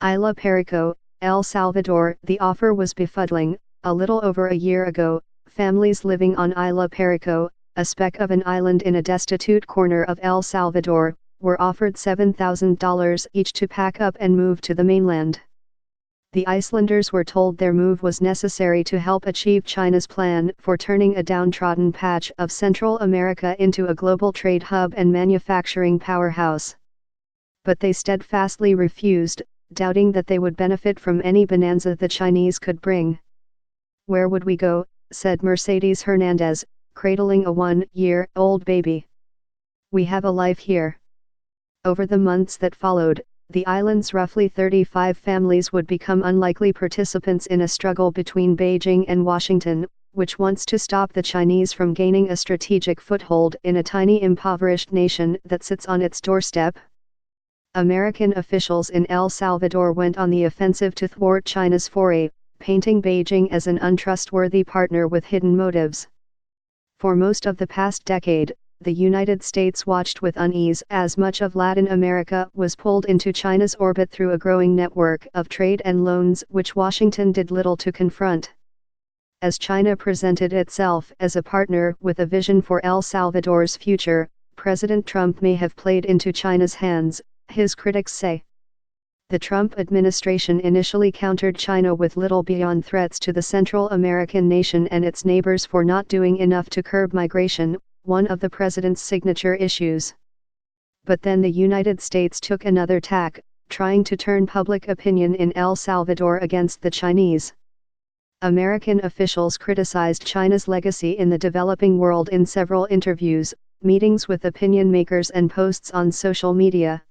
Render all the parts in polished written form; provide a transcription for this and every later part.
Isla Perico, El Salvador. The offer was befuddling. A little over a year ago, families living on Isla Perico, a speck of an island in a destitute corner of El Salvador, were offered $7,000 each to pack up and move to the mainland. The Icelanders were told their move was necessary to help achieve China's plan for turning a downtrodden patch of Central America into a global trade hub and manufacturing powerhouse. But they steadfastly refused, doubting that they would benefit from any bonanza the Chinese could bring. "Where would we go?" said Mercedes Hernandez, cradling a 1-year-old baby. "We have a life here." Over the months that followed, the island's roughly 35 families would become unlikely participants in a struggle between Beijing and Washington, which wants to stop the Chinese from gaining a strategic foothold in a tiny impoverished nation that sits on its doorstep. American officials in El Salvador went on the offensive to thwart China's foray, painting Beijing as an untrustworthy partner with hidden motives. For most of the past decade, the United States watched with unease as much of Latin America was pulled into China's orbit through a growing network of trade and loans which Washington did little to confront. As China presented itself as a partner with a vision for El Salvador's future, President Trump may have played into China's hands, his critics say. The Trump administration initially countered China with little beyond threats to the Central American nation and its neighbors for not doing enough to curb migration, one of the president's signature issues. But then the United States took another tack, trying to turn public opinion in El Salvador against the Chinese. American officials criticized China's legacy in the developing world in several interviews, meetings with opinion makers and posts on social media.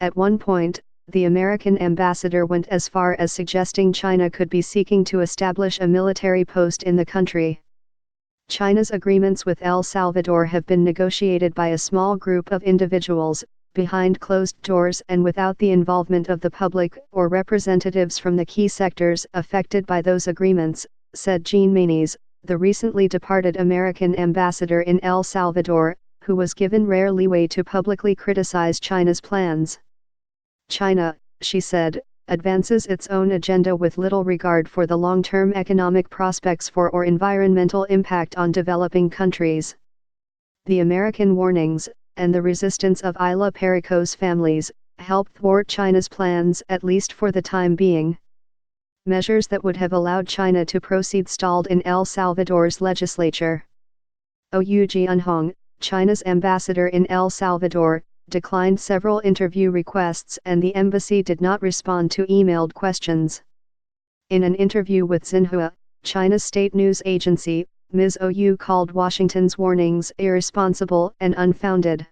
At one point, the American ambassador went as far as suggesting China could be seeking to establish a military post in the country. China's agreements with El Salvador have been negotiated by a small group of individuals, behind closed doors and without the involvement of the public or representatives from the key sectors affected by those agreements, said Jean Manes, the recently departed American ambassador in El Salvador, who was given rare leeway to publicly criticize China's plans. "China," she said, "advances its own agenda with little regard for the long-term economic prospects for or environmental impact on developing countries." The American warnings, and the resistance of Isla Perico's families, helped thwart China's plans at least for the time being. Measures that would have allowed China to proceed stalled in El Salvador's legislature. Ou Jianhong, China's ambassador in El Salvador, declined several interview requests and the embassy did not respond to emailed questions. In an interview with Xinhua, China's state news agency, Ms. Ou called Washington's warnings irresponsible and unfounded.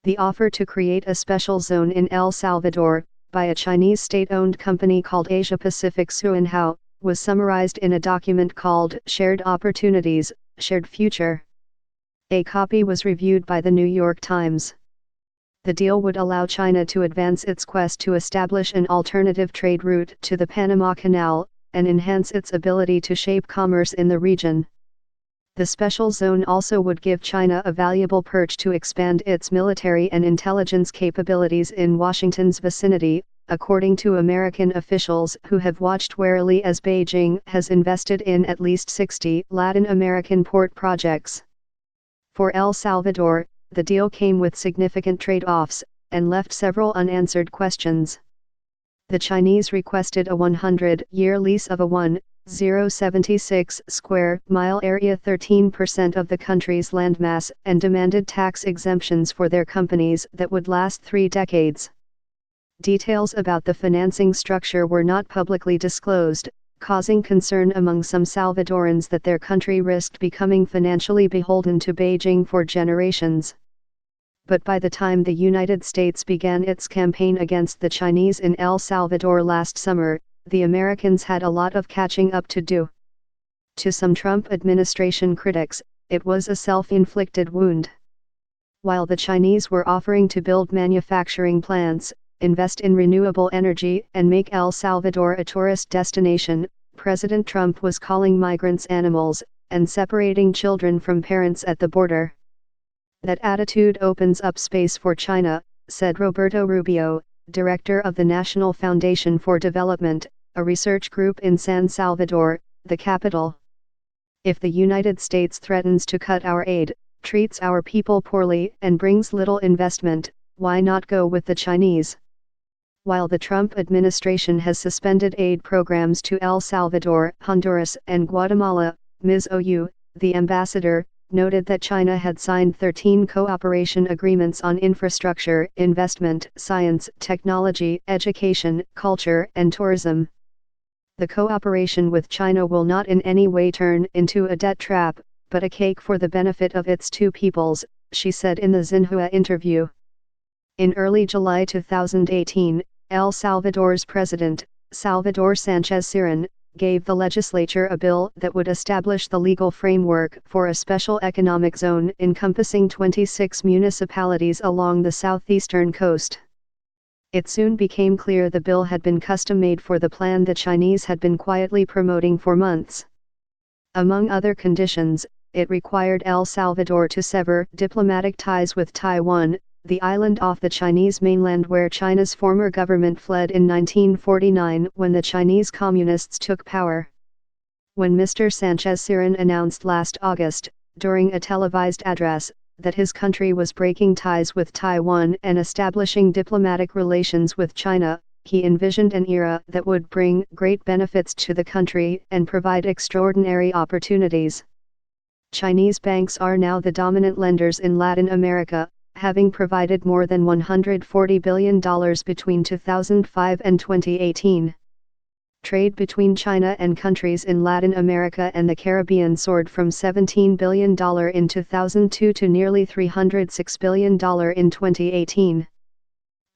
The offer to create a special zone in El Salvador, by a Chinese state-owned company called Asia Pacific Suanhao, was summarized in a document called Shared Opportunities, Shared Future. A copy was reviewed by the New York Times. The deal would allow China to advance its quest to establish an alternative trade route to the Panama Canal, and enhance its ability to shape commerce in the region. The special zone also would give China a valuable perch to expand its military and intelligence capabilities in Washington's vicinity, according to American officials who have watched warily as Beijing has invested in at least 60 Latin American port projects. For El Salvador, the deal came with significant trade-offs, and left several unanswered questions. The Chinese requested a 100-year lease of a 1,076 square mile area, 13% of the country's landmass, and demanded tax exemptions for their companies that would last 3 decades. Details about the financing structure were not publicly disclosed, causing concern among some Salvadorans that their country risked becoming financially beholden to Beijing for generations. But by the time the United States began its campaign against the Chinese in El Salvador last summer, the Americans had a lot of catching up to do. To some Trump administration critics, it was a self-inflicted wound. While the Chinese were offering to build manufacturing plants, invest in renewable energy, and make El Salvador a tourist destination, President Trump was calling migrants animals, and separating children from parents at the border. "That attitude opens up space for China," said Roberto Rubio, director of the National Foundation for Development, a research group in San Salvador, the capital. If the United States threatens to cut our aid, treats our people poorly and brings little investment, why not go with the Chinese? While the Trump administration has suspended aid programs to El Salvador, Honduras, and Guatemala, Ms. Ou, the ambassador, noted that China had signed 13 cooperation agreements on infrastructure, investment, science, technology, education, culture, and tourism. The cooperation with China will not in any way turn into a debt trap, but a cake for the benefit of its two peoples, she said in the Xinhua interview. In early July 2018, El Salvador's president, Salvador Sanchez Cerén, gave the legislature a bill that would establish the legal framework for a special economic zone encompassing 26 municipalities along the southeastern coast. It soon became clear the bill had been custom-made for the plan the Chinese had been quietly promoting for months. Among other conditions, it required El Salvador to sever diplomatic ties with Taiwan, the island off the Chinese mainland where China's former government fled in 1949 when the Chinese Communists took power. When Mr. Sanchez Cerén announced last August, during a televised address, that his country was breaking ties with Taiwan and establishing diplomatic relations with China, he envisioned an era that would bring great benefits to the country and provide extraordinary opportunities. Chinese banks are now the dominant lenders in Latin America, having provided more than $140 billion between 2005 and 2018. Trade between China and countries in Latin America and the Caribbean soared from $17 billion in 2002 to nearly $306 billion in 2018.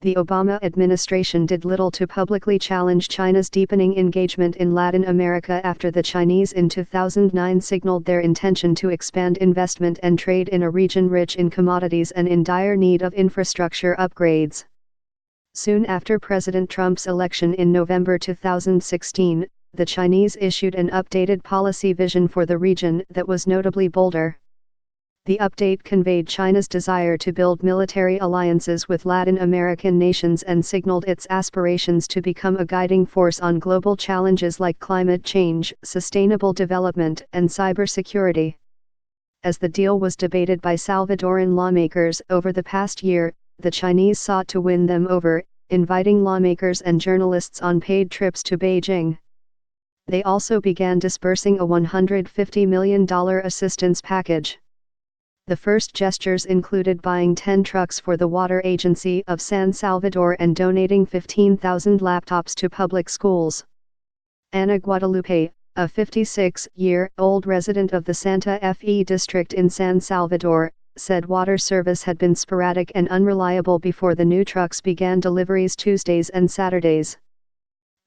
The Obama administration did little to publicly challenge China's deepening engagement in Latin America after the Chinese in 2009 signaled their intention to expand investment and trade in a region rich in commodities and in dire need of infrastructure upgrades. Soon after President Trump's election in November 2016, the Chinese issued an updated policy vision for the region that was notably bolder. The update conveyed China's desire to build military alliances with Latin American nations and signaled its aspirations to become a guiding force on global challenges like climate change, sustainable development, and cybersecurity. As the deal was debated by Salvadoran lawmakers over the past year, the Chinese sought to win them over, inviting lawmakers and journalists on paid trips to Beijing. They also began disbursing a $150 million assistance package. The first gestures included buying 10 trucks for the Water Agency of San Salvador and donating 15,000 laptops to public schools. Ana Guadalupe, a 56-year-old resident of the Santa Fe district in San Salvador, said water service had been sporadic and unreliable before the new trucks began deliveries Tuesdays and Saturdays.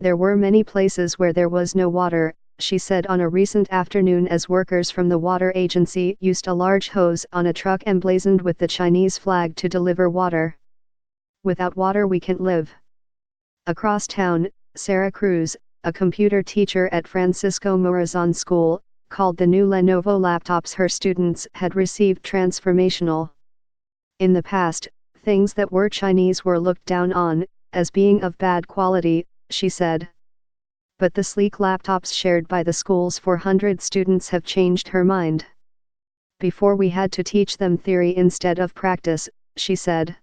There were many places where there was no water, she said on a recent afternoon as workers from the water agency used a large hose on a truck emblazoned with the Chinese flag to deliver water. "Without water we can't live." Across town, Sarah Cruz, a computer teacher at Francisco Morazan School, called the new Lenovo laptops her students had received transformational. In the past, things that were Chinese were looked down on, as being of bad quality, she said. But the sleek laptops shared by the school's 400 students have changed her mind. "Before we had to teach them theory instead of practice," she said.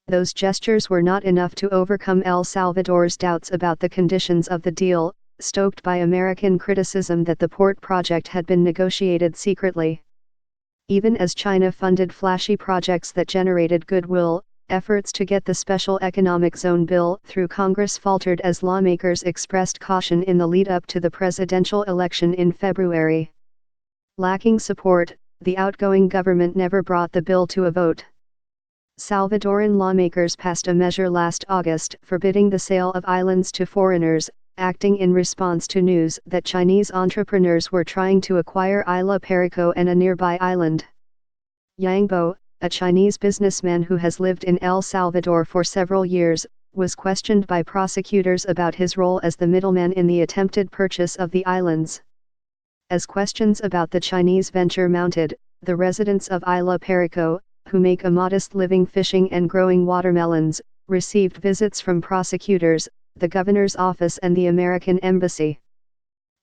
Those gestures were not enough to overcome El Salvador's doubts about the conditions of the deal, stoked by American criticism that the port project had been negotiated secretly. Even as China funded flashy projects that generated goodwill, efforts to get the Special Economic Zone bill through Congress faltered as lawmakers expressed caution in the lead-up to the presidential election in February. Lacking support, the outgoing government never brought the bill to a vote. Salvadoran lawmakers passed a measure last August forbidding the sale of islands to foreigners, acting in response to news that Chinese entrepreneurs were trying to acquire Isla Perico and a nearby island. Yang Bo, a Chinese businessman who has lived in El Salvador for several years, was questioned by prosecutors about his role as the middleman in the attempted purchase of the islands. As questions about the Chinese venture mounted, the residents of Isla Perico, who make a modest living fishing and growing watermelons, received visits from prosecutors, the governor's office and the American embassy.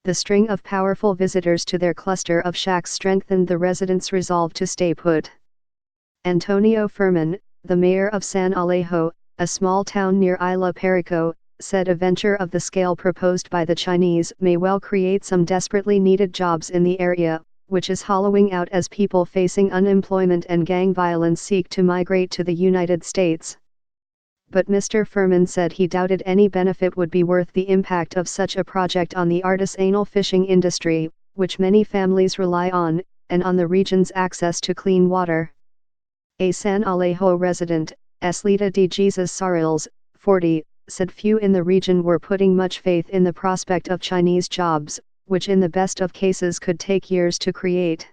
The string of powerful visitors to their cluster of shacks strengthened the residents' resolve to stay put. Antonio Furman, the mayor of San Alejo, a small town near Isla Perico, said a venture of the scale proposed by the Chinese may well create some desperately needed jobs in the area, which is hollowing out as people facing unemployment and gang violence seek to migrate to the United States. But Mr. Furman said he doubted any benefit would be worth the impact of such a project on the artisanal fishing industry, which many families rely on, and on the region's access to clean water. A San Alejo resident, Eslita de Jesus Sarils, 40, said few in the region were putting much faith in the prospect of Chinese jobs, which in the best of cases could take years to create.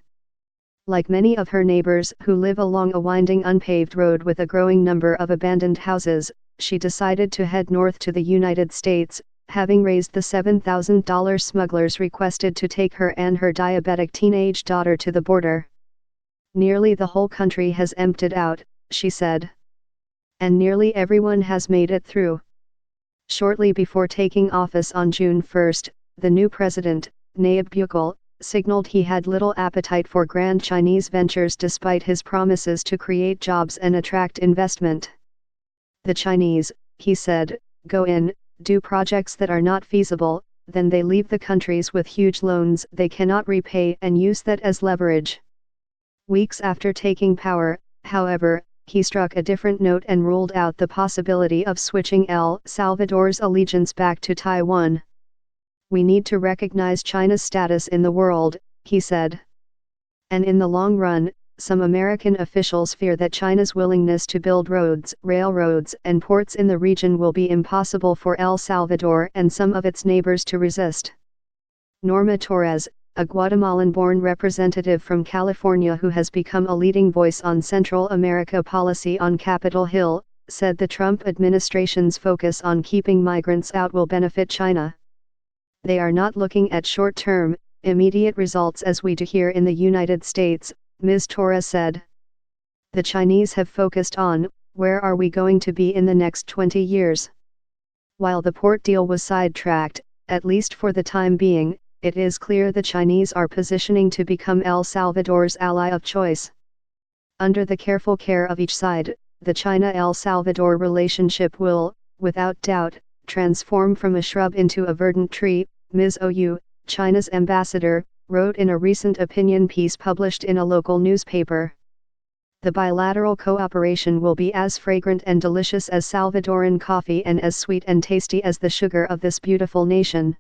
Like many of her neighbors who live along a winding unpaved road with a growing number of abandoned houses, she decided to head north to the United States, having raised the $7,000 smugglers requested to take her and her diabetic teenage daughter to the border. Nearly the whole country has emptied out, she said. And nearly everyone has made it through. Shortly before taking office on June 1, the new president, Nayib Bukele, signaled he had little appetite for grand Chinese ventures despite his promises to create jobs and attract investment. The Chinese, he said, go in, do projects that are not feasible, then they leave the countries with huge loans they cannot repay and use that as leverage. Weeks after taking power, however, he struck a different note and ruled out the possibility of switching El Salvador's allegiance back to Taiwan. We need to recognize China's status in the world, he said. And in the long run, some American officials fear that China's willingness to build roads, railroads, and ports in the region will be impossible for El Salvador and some of its neighbors to resist. Norma Torres, a Guatemalan-born representative from California who has become a leading voice on Central America policy on Capitol Hill, said the Trump administration's focus on keeping migrants out will benefit China. They are not looking at short-term, immediate results as we do here in the United States, Ms. Torres said. The Chinese have focused on, where are we going to be in the next 20 years? While the port deal was sidetracked, at least for the time being, it is clear the Chinese are positioning to become El Salvador's ally of choice. Under the careful care of each side, the China-El Salvador relationship will, without doubt, transform from a shrub into a verdant tree, Ms. Ou, China's ambassador, wrote in a recent opinion piece published in a local newspaper. The bilateral cooperation will be as fragrant and delicious as Salvadoran coffee and as sweet and tasty as the sugar of this beautiful nation.